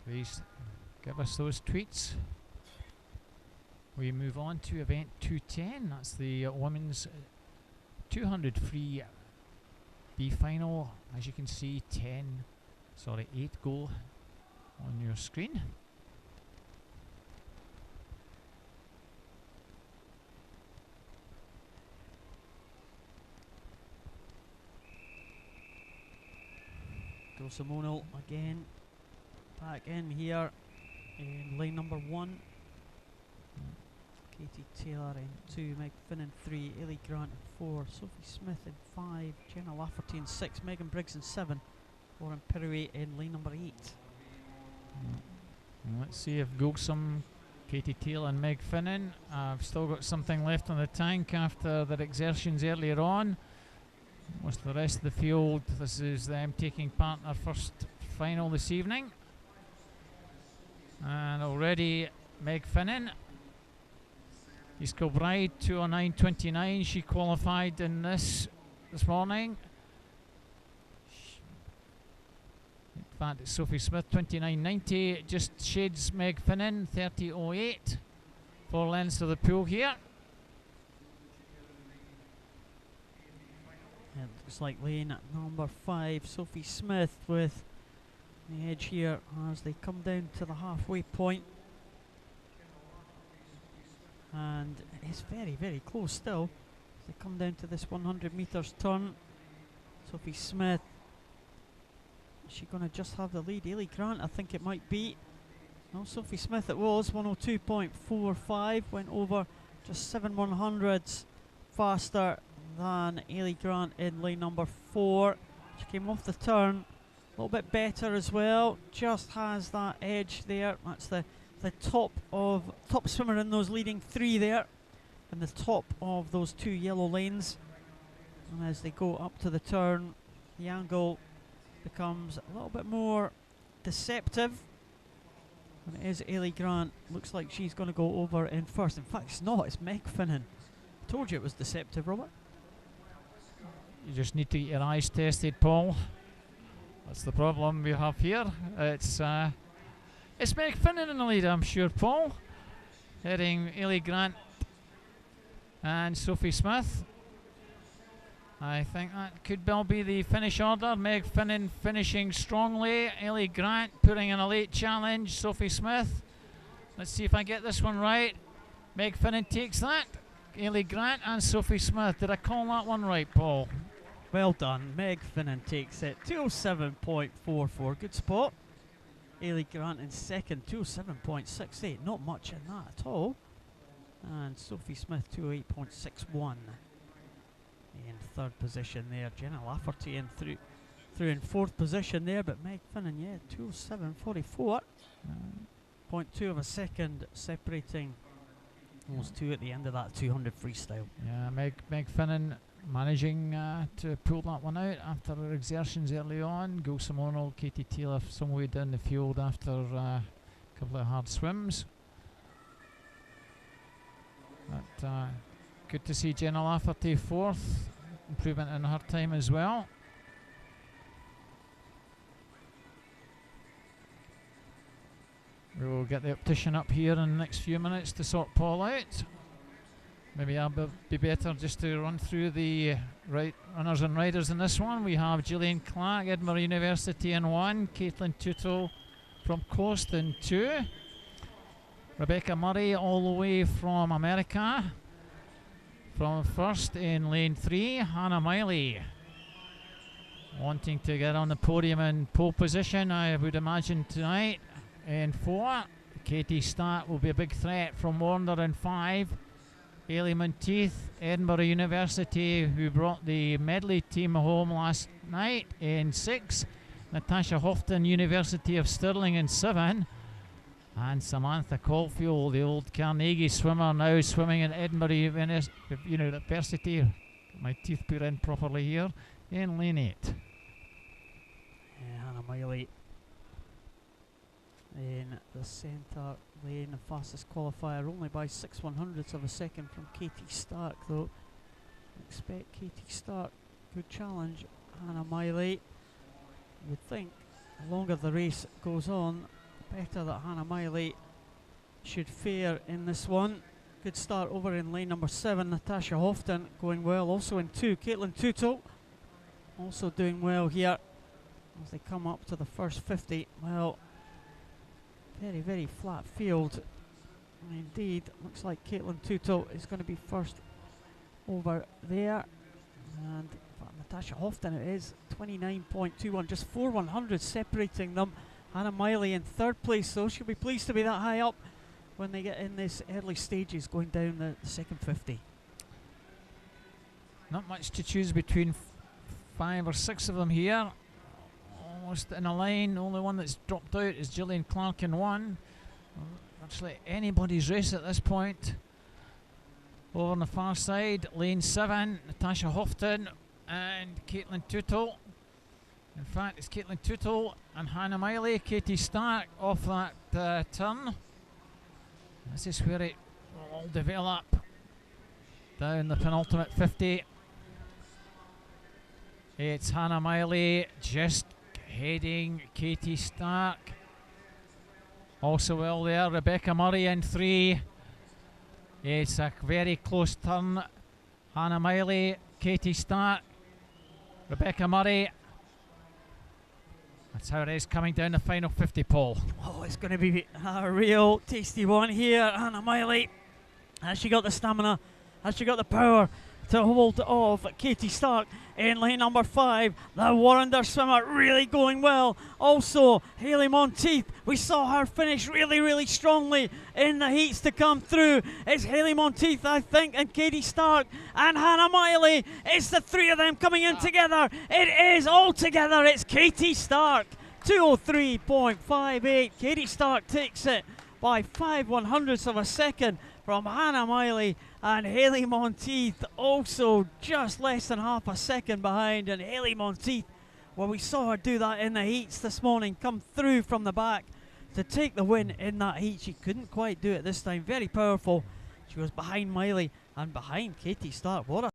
Please give us those tweets. We move on to event 210. That's the women's 200 free B final. As you can see, 8 goal on your screen. Gilsamonal again back in here in lane number 1. Katie Taylor in 2, Meg Finn in 3, Ailey Grant in 4, Sophie Smith in 5, Jenna Lafferty in 6, Megan Briggs in 7, Lauren Pirrouet in lane number 8. Let's see if Gilsam, Katie Taylor and Meg Finnan have still got something left on the tank after their exertions earlier on. Most of the rest of the field, this is them taking part in their first final this evening. And already Meg Finnan, East Kilbride 209.29. She qualified in this morning. In fact, Sophie Smith 29.90, just shades Meg Finnan 30.08. 4 lengths of the pool here. It looks like lane number 5, Sophie Smith with the edge here as they come down to the halfway point. And it's very, very close still as they come down to this 100 metres turn. Sophie Smith, is she going to just have the lead? Ailey Grant, I think it might be. No, Sophie Smith it was, 102.45, went over just 7/100ths faster than Ailey Grant in lane number 4. She came off the turn a little bit better as well, just has that edge there. That's the top swimmer in those leading 3 there, and the top of those 2 yellow lanes. And as they go up to the turn, the angle becomes a little bit more deceptive. And it is Ailey Grant. Looks like she's going to go over in first. In fact, it's not. It's Meg Finnan. Told you it was deceptive, Robert. You just need to get your eyes tested, Paul. That's the problem we have here. It's Meg Finnan in the lead, I'm sure, Paul. Heading Ailey Grant and Sophie Smith. I think that could well be the finish order. Meg Finnan finishing strongly. Ailey Grant putting in a late challenge. Sophie Smith. Let's see if I get this one right. Meg Finnan takes that. Ailey Grant and Sophie Smith. Did I call that one right, Paul? Well done. Meg Finnan takes it. 207.44. Good spot. Ailey Grant in second. 207.68. Not much in that at all. And Sophie Smith 208.61. In third position there. Jenna Lafferty in through in fourth position there. But Meg Finnan, yeah, 207.44. 0.2 of a second separating those 2 at the end of that 200 freestyle. Yeah, Meg Finnan managing to pull that one out after her exertions early on. Gilsamonal, Katie Taylor some way down the field after a couple of hard swims. But good to see Jenna Lafferty fourth. Improvement in her time as well. We will get the optician up here in the next few minutes to sort Paul out. Maybe I'll be better just to run through the runners and riders in this one. We have Gillian Clark, Edinburgh University in 1, Caitlin Tootle from Coast in 2, Rebecca Murray all the way from America from first in lane 3, Hannah Miley wanting to get on the podium in pole position, I would imagine, tonight. In 4, Katie Stark will be a big threat from Warner in 5. Hayley Monteith, Edinburgh University, who brought the medley team home last night, in 6. Natasha Houghton, University of Stirling in 7. And Samantha Caulfield, the old Carnegie swimmer, now swimming in Edinburgh University. Get my teeth put in properly here, in lane 8. Yeah, Hannah Miley in the centre lane, the fastest qualifier, only by 6/100ths of a second from Katie Stark, though. Expect Katie Stark, good challenge. Hannah Miley, you would think the longer the race goes on, better that Hannah Miley should fare in this one. Good start over in lane number 7. Natasha Houghton going well. Also in 2, Caitlin Tootle also doing well here as they come up to the first 50. Well, very, very flat field. Indeed, looks like Caitlin Tootle is going to be first over there. And Natasha Houghton, it is 29.21, just 4/100 separating them. Hannah Miley in 3rd place, though. She'll be pleased to be that high up when they get in this early stages going down the second 50. Not much to choose between 5 or 6 of them here. Almost in a line. The only one that's dropped out is Gillian Clark in 1. Actually, anybody's race at this point. Over on the far side, lane 7, Natasha Houghton and Caitlin Tootle. In fact, it's Caitlin Tootle and Hannah Miley. Katie Stark off that turn. This is where it will all develop. Down the penultimate 50. It's Hannah Miley just heading Katie Stark. Also well there, Rebecca Murray in 3. It's a very close turn. Hannah Miley, Katie Stark, Rebecca Murray. That's how it is coming down the final 50, Paul. Oh, it's going to be a real tasty one here. Hannah Miley, has she got the stamina? Has she got the power to hold off Katie Stark in lane number 5? The Warrender swimmer really going well. Also, Hayley Monteith, we saw her finish really, really strongly in the heats to come through. It's Hayley Monteith, I think, and Katie Stark and Hannah Miley. It's the 3 of them coming in together. It is all together. It's Katie Stark, 2:03.58. Katie Stark takes it by 5/100ths of a second from Hannah Miley, and Hayley Monteith also just less than half a second behind. And Hayley Monteith, well, we saw her do that in the heats this morning, come through from the back to take the win in that heat. She couldn't quite do it this time. Very powerful. She was behind Miley and behind Katie Stark. What a